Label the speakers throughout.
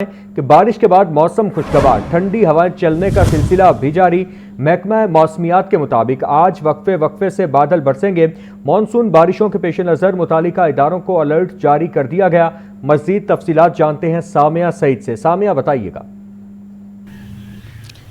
Speaker 1: कि बारिश के बाद मौसम खुशगवार, ठंडी हवाएं चलने का सिलसिला भी जारी। महकमा मौसमियात के मुताबिक आज वक्फे वक्फे से बादल बरसेंगे। मानसून बारिशों के पेश नज़र मुतालिका इदारों को अलर्ट जारी कर दिया गया। मज़ीद तफसीलात जानते हैं सामिया सईद से। सामिया, बताइएगा।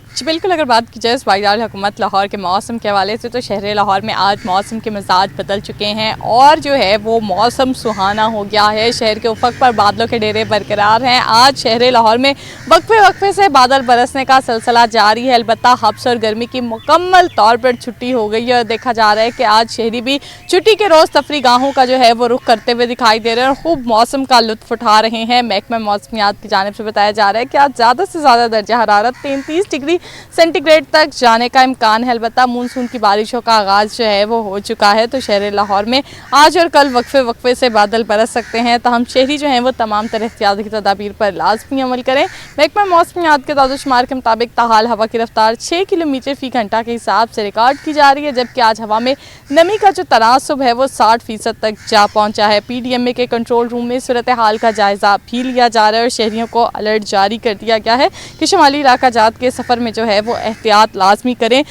Speaker 2: जी बिल्कुल, अगर बात की जाए सूबाई हुकूमत लाहौर के मौसम के हवाले से तो शहर लाहौर में आज मौसम के मिजाज बदल चुके हैं और जो है वो मौसम सुहाना हो गया है। शहर के उफक पर बादलों के डेरे बरकरार हैं। आज शहर लाहौर में वक्फे वक्फे से बादल बरसने का सिलसिला जारी है। अलबत्ता हब्स और गर्मी की मुकम्मल तौर पर छुट्टी हो गई है और देखा जा रहा है कि आज शहरी भी छुट्टी के रोज़ तफरी गाहों का जो है वो रुख करते हुए दिखाई दे रहे हैं और खूब मौसम का लुत्फ उठा रहे हैं। महकमा मौसमियात की जानिब से बताया जा रहा है कि आज ज़्यादा से ज़्यादा दर्जा हरारत 33 डिग्री सेंटीग्रेड तक जाने का इम्कान है। अलबत्ता मानसून की बारिशों का आगाज़ जो है वो हो चुका है, तो शहर लाहौर में आज और कल वक्फे वक्फे से बादल बरस सकते हैं। तो हम शहरी जो हैं वो तमाम तरह एहतियाती तदाबीर पर लाजमी अमल करें। महकमा मौसमियात के ताज़ाशुमार के मुताबिक ताहाल हवा की रफ्तार 6 किलोमीटर फ़ी घंटा के हिसाब से रिकॉर्ड की जा रही है, जबकि आज हवा में नमी का जो तनासुब है वो 60% तक जा पहुँचा है। PDMA के कंट्रोल रूम में सूरत हाल का जायज़ा भी लिया जा रहा है और शहरियों को अलर्ट जारी कर दिया गया है कि शुमाली इलाका जात के सफ़र में जो है वो एहतियात लाजमी करें।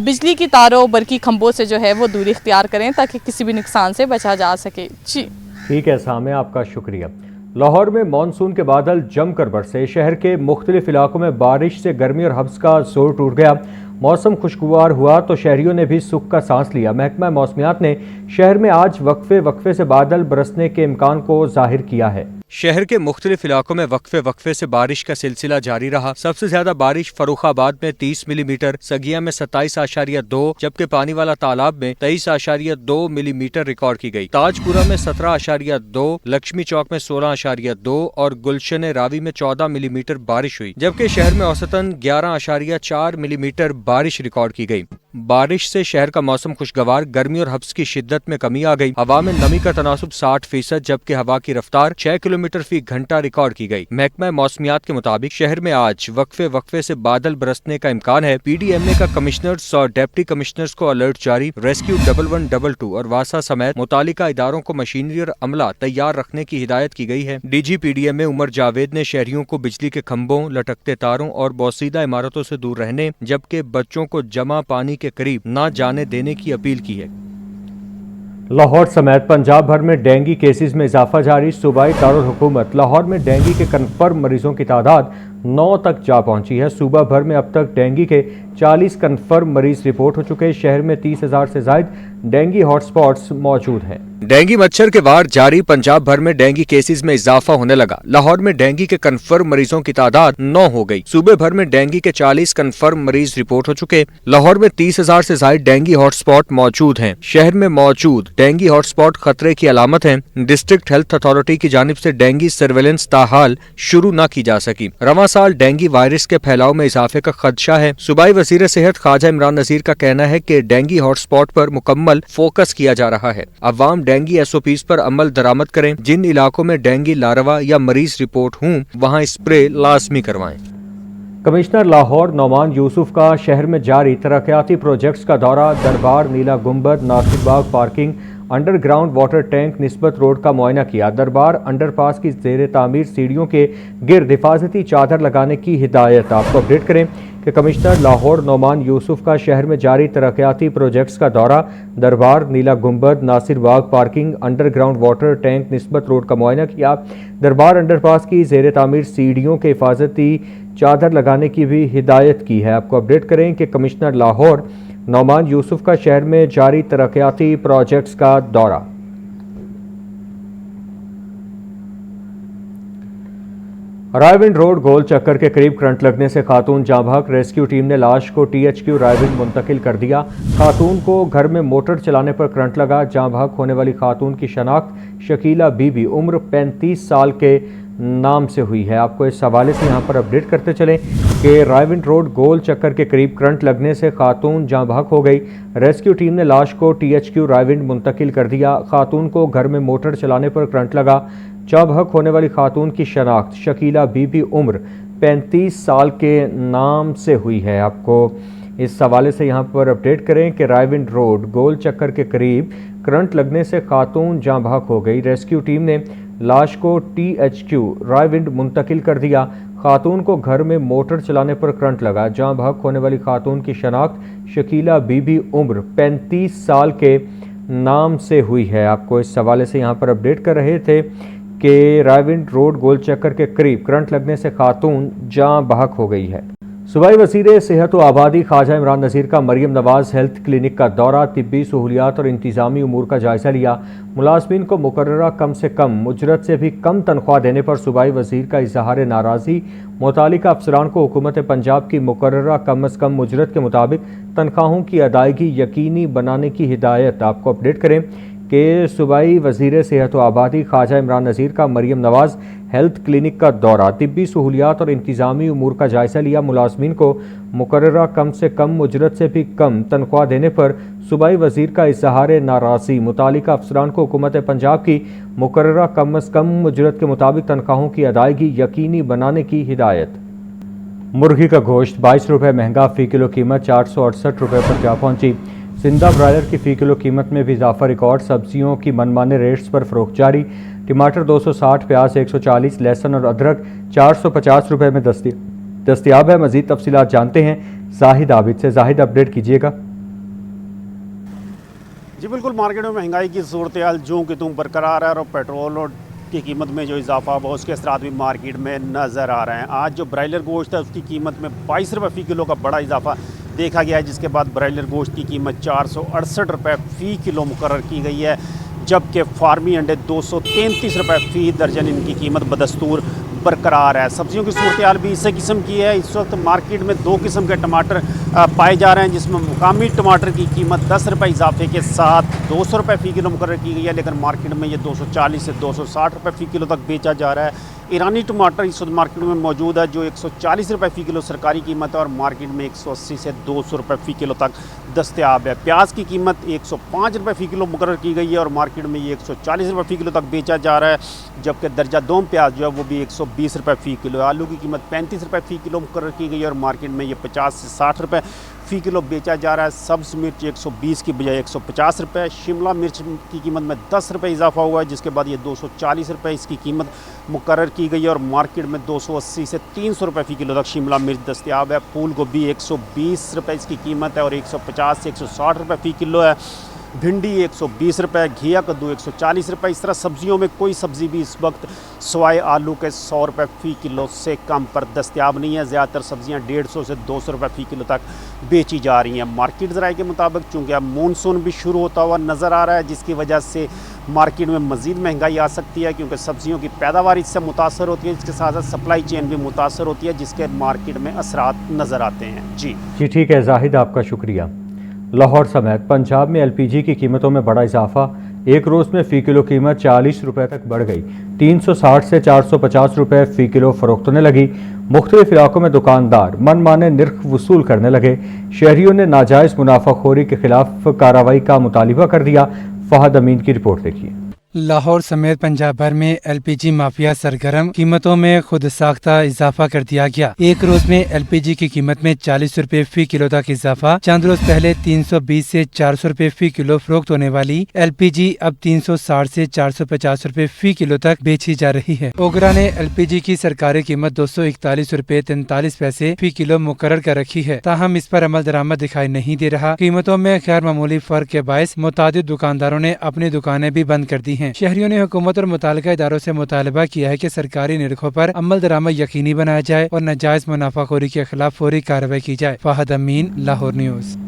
Speaker 2: बिजली की तारों बरकी खंभों से जो है वो दूरी इख्तियार करें ताकि किसी भी नुकसान से बचा जा सके। जी
Speaker 1: ठीक है सामिया, आपका शुक्रिया। लाहौर में मानसून के बादल जमकर बरसे। शहर के मुख्तलिफ इलाकों में बारिश से गर्मी और हब्स का जोर टूट गया। मौसम खुशगवार हुआ तो शहरियों ने भी सुख का सांस लिया। महकमा मौसमियात ने शहर में आज वक्फे वक्फे से बादल बरसने के इम्कान को जाहिर किया है। शहर के मुख्तलिफ इलाकों में वक्फे वक्फे से बारिश का सिलसिला जारी रहा। सबसे ज्यादा बारिश फर्रुखाबाद में 30 मिलीमीटर, सगिया में 27.2, जबकि पानी वाला तालाब में 23.2 मिलीमीटर रिकॉर्ड की गई। ताजपुरा में 17.2, लक्ष्मी चौक में 16.2 और गुलशन रावी में 14 मिलीमीटर बारिश हुई, जबकि शहर में औसतन 11.4 मिलीमीटर बारिश रिकॉर्ड की गई। बारिश से शहर का मौसम खुशगवार, गर्मी और हब्स की शिद्दत में कमी आ गई। हवा में नमी का तनासुब 60%, जबकि हवा की रफ्तार 6 किलोमीटर फी घंटा रिकॉर्ड की गई। महकमा मौसमियात के मुताबिक शहर में आज वक्फे वक्फे से बादल बरसने का इम्कान है। PDMA का कमिश्नर्स और डिप्टी कमिश्नर्स को अलर्ट जारी। रेस्क्यू 1122 और वासा समेत मुतालिका इदारों को मशीनरी और अमला तैयार रखने की हिदायत की गई है। DG PDMA उमर जावेद ने शहरियों को बिजली के खंभों, लटकते तारों और बोसीदा इमारतों से दूर रहने, जबकि बच्चों को जमा पानी के करीब न जाने देने की अपील की है। लाहौर समेत पंजाब भर में डेंगू केसेस में इजाफा जारी। सूबाई दारुल हुकूमत लाहौर में डेंगू के कन्फर्म मरीजों की तादाद 9 तक जा पहुंची है। सूबा भर में अब तक डेंगू के 40 कन्फर्म मरीज रिपोर्ट हो चुके हैं। शहर में 30,000 से ज्यादा डेंगू हॉटस्पॉट्स मौजूद हैं। डेंगू मच्छर के वार जारी। पंजाब भर में डेंगू केसेस में इजाफा होने लगा। लाहौर में डेंगू के कन्फर्म मरीजों की तादाद 9 हो गई। सूबे भर में डेंगू के 40 कन्फर्म मरीज रिपोर्ट हो चुके। लाहौर में 30,000 से ज्यादा डेंगू हॉटस्पॉट मौजूद हैं। शहर में मौजूद डेंगू हॉटस्पॉट खतरे की अलामत है। डिस्ट्रिक्ट हेल्थ अथॉरिटी की जानिब से डेंगू सर्वेलेंस ताहाल शुरू न की जा सकी। रवां साल डेंगू वायरस के फैलाव में इजाफे का खदशा है। सूबाई वजीर सेहत ख्वाजा इमरान नजीर का कहना है कि डेंगू हॉटस्पॉट पर मुकम्मल फोकस किया जा रहा है। अवाम डेंगू SOPs पर अमल दरामद करें। जिन इलाकों में डेंगू लार्वा या मरीज रिपोर्ट हों वहां स्प्रे लाजमी करवाएं। कमिश्नर लाहौर नौमान यूसुफ का शहर में जारी तरक्याती प्रोजेक्ट्स का दौरा। दरबार, Nila Gumbad, Nasir Bagh parking, underground water tank, Nisbat road का मुआयना किया। दरबार अंडरपास की जेर तामीर सीढ़ियों के गिर्द हिफाजती चादर लगाने की हिदायत। आपको अपडेट करें कि कमिश्नर लाहौर नौमान यूसुफ का शहर में जारी तरक्याती प्रोजेक्ट्स का दौरा। दरबार, Nila Gumbad, Nasir Bagh parking, underground water tank, Nisbat road का मुआयना किया। दरबार अंडरपास की जेर तामीर सीढ़ियों के हिफाजती चादर लगाने की भी हिदायत की है। आपको अपडेट करें कि कमिश्नर लाहौर नौमान यूसुफ का शहर में जारी तरक्याती प्रोजेक्ट्स का दौरा। रायविंड रोड गोल चक्कर के करीब करंट लगने से खातून जाँ बहक। रेस्क्यू टीम ने लाश को THQ रायविंड मुंतकिल कर दिया। खातून को घर में मोटर चलाने पर करंट लगा। जाँ बहक होने वाली खातून की शनाख्त शकीला बीबी उम्र 35 साल के नाम से हुई है। आपको इस हवाले से यहाँ पर अपडेट करते चलें कि रायविंड रोड गोल चक्कर के करीब करंट लगने से खातून जाँ बहक हो गई। रेस्क्यू टीम ने लाश को THQ रायविंड मुंतकिल कर दिया। खातून को घर में मोटर चलाने पर करंट लगा। जाँ बहक होने वाली खातून की शनाख्त शकीला बीबी उम्र 35 साल के नाम से हुई है। आपको इस हवाले से यहाँ पर अपडेट करें कि रायविंड रोड गोल चक्कर के करीब करंट लगने से खातून जाँ बहक हो गई। रेस्क्यू टीम ने लाश को THQ रायविंड मुंतकिल कर दिया। खातून को घर में मोटर चलाने पर करंट लगा। जहां बहक होने वाली खातून की शनाख्त शकीला बीबी उम्र 35 साल के नाम से हुई है। आपको इस हवाले से यहां पर अपडेट कर रहे थे कि रायविंड रोड गोल चक्कर के करीब करंट लगने से खातून जान बहक हो गई है। सूबाई वज़ीर सेहत व आबादी ख्वाजा इमरान नज़ीर का मरियम नवाज़ हेल्थ क्लिनिक का दौरा, तिब्बी सहूलियात और इंतज़ामी उमूर का जायज़ा लिया। मुलाजमीन को मुकर्ररा कम से कम उजरत से भी कम तनख्वाह देने पर सूबाई वज़ीर का इज़हार नाराज़ी। मुतालिका अफसरान को हुकूमत पंजाब की मुकर्ररा कम अज़ कम उजरत के मुताबिक तनख्वाहों की अदायगी यकीनी बनाने की हिदायत। आपको अपडेट करें कि सूबाई वज़ीर सेहत व आबादी ख्वाजा इमरान नज़ीर का मरियम नवाज़ हेल्थ क्लिनिक का दौरा, तिब्बी सहूलियात और इंतज़ामी उमूर का जायज़ा लिया। मुलाजमीन को मुकर्ररा कम से कम उजरत से भी कम तनख्वाह देने पर सूबाई वज़ीर का इज़हार नाराज़ी। मुतालिका अफसरान को हुकूमत पंजाब की मुकर्ररा कम अज़ कम उजरत के मुताबिक तनख्वाहों की अदायगी यकीनी बनाने की हिदायत। मुर्गी का गोश्त 22 रुपये महंगा, फ़ी किलो कीमत 468 रुपये पर जा पहुँची। जिंदा ब्रायलर की फ़ी किलो कीमत में भी इजाफा रिकॉर्ड। सब्जियों की मनमाने रेट्स पर फ़रोख्त जारी। टमाटर 260, प्याज 140, लहसुन और अदरक 450 रुपये में दस्तियाब है। मज़ीद तफसीलात जानते हैं जाहिद आबिद से। जाहिद, अपडेट कीजिएगा।
Speaker 3: जी बिल्कुल, मार्केट में महंगाई की सूरत हाल जो कि तुम बरकरार है और पेट्रोल और की कीमत में जो इजाफा हुआ उसके असरात भी मार्केट में नज़र आ रहे हैं। आज जो ब्रायलर गोश्त है उसकी कीमत में 22 रुपये फ़ी किलो का बड़ा इजाफा देखा गया है, जिसके बाद ब्रायलर गोश्त की कीमत 468 रुपये फ़ी किलो मुकर्रर की गई है, जबकि फार्मी अंडे 233 रुपये फ़ी दर्जन इनकी कीमत बदस्तूर बरकरार है। सब्जियों की सूरत हाल भी इसी किस्म की है। इस वक्त मार्केट में 2 किस्म के टमाटर पाए जा रहे हैं, जिसमें मुकामी टमाटर की कीमत 10 रुपये इजाफे के साथ 200 रुपये फ़ी किलो मुकर्रर की गई है, लेकिन मार्केट में ये 240 से 260 रुपये फ़ी किलो तक बेचा जा रहा है। ईरानी टमाटर इस वक्त मार्केट में मौजूद है जो 140 रुपये फ़ी किलो सरकारी कीमत है और मार्केट में 180 से 200 रुपये फ़ी किलो तक दस्तयाब है। प्याज की कीमत 105 रुपये फ़ी किलो मुकर्रर की गई है और मार्केट में ये 140 रुपये फ़ी किलो तक बेचा जा रहा है, जबकि दर्जा दोम प्याज जो है वो भी 120 रुपये फ़ी किलो है। आलू की कीमत 35 रुपये फ़ी किलो मुकर्रर की गई है और मार्केट में ये 50 से 60 रुपये फ़ी किलो बेचा जा रहा है। सब्ज़ मिर्च 120 की बजाय 150 रुपये। शिमला मिर्च की कीमत में 10 रुपये इजाफा हुआ है, जिसके बाद ये 240 रुपये इसकी कीमत मुकर्रर की गई है और मार्केट में 280 से 300 रुपये फ़ी किलो तक शिमला मिर्च दस्तयाब है। फूल गोभी 120 रुपये इसकी कीमत है और 150 से 160 रुपये फ़ी किलो है। भिंडी 120 रुपये, घिया कद्दू 140 रुपये। इस तरह सब्जियों में कोई सब्ज़ी भी इस वक्त सवाए आलू के 100 रुपये फ़ी किलो से कम पर दस्तयाब नहीं है। ज़्यादातर सब्जियां 150 से 200 रुपये फ़ी किलो तक बेची जा रही हैं। मार्केट ज़राए के मुताबिक चूँकि अब मानसून भी शुरू होता हुआ नज़र आ रहा है, जिसकी वजह से मार्केट में मज़ीद महंगाई आ सकती है, क्योंकि सब्जियों की पैदावार इससे मुतासर होती है, इसके साथ साथ सप्लाई चेन भी मुतासर होती है, जिसके मार्केट में असरात नज़र आते हैं। जी
Speaker 1: ठीक है जाहिद, आपका शुक्रिया। लाहौर समेत पंजाब में LPG की कीमतों में बड़ा इजाफा। एक रोज़ में फ़ी किलो कीमत 40 रुपये तक बढ़ गई। 360 से 450 रुपये फ़ी किलो फ़रोख्त होने लगी। मुख्तलिफ इलाकों में दुकानदार मनमाने निर्ख वसूल करने लगे। शहरियों ने नाजायज़ मुनाफाखोरी के खिलाफ कार्रवाई का मुतालिबा कर दिया। फहद अमीन की रिपोर्ट देखिए।
Speaker 4: लाहौर समेत पंजाब भर में LPG माफिया सरगर्म। कीमतों में खुद साख्ता इजाफा कर दिया गया। एक रोज में LPG की कीमत में 40 रुपए फ़ी किलो तक इजाफा। चंद रोज पहले 320 से 400 रुपए फ़ी किलो फरोख्त होने वाली LPG अब 360 से 450 रुपए फ़ी किलो तक बेची जा रही है। ओगरा ने LPG की सरकारी कीमत 241 रुपए 43 पैसे फ़ी किलो मुकर्रर कर रखी है, ताहम इस पर अमल दरामद दिखाई नहीं दे रहा। कीमतों में गैर मामूली फर्क के बायस मुतादिद दुकानदारों ने अपनी दुकानें भी बंद कर दी हैं। शहरियों ने हुकूमत और मुतालिका इदारों से मुतालबा किया है कि सरकारी निरखों पर अमल दरामद यकीनी बनाया जाए और नाजायज मुनाफाखोरी के खिलाफ फौरी कार्रवाई की जाए। फहद अमीन, लाहौर न्यूज़।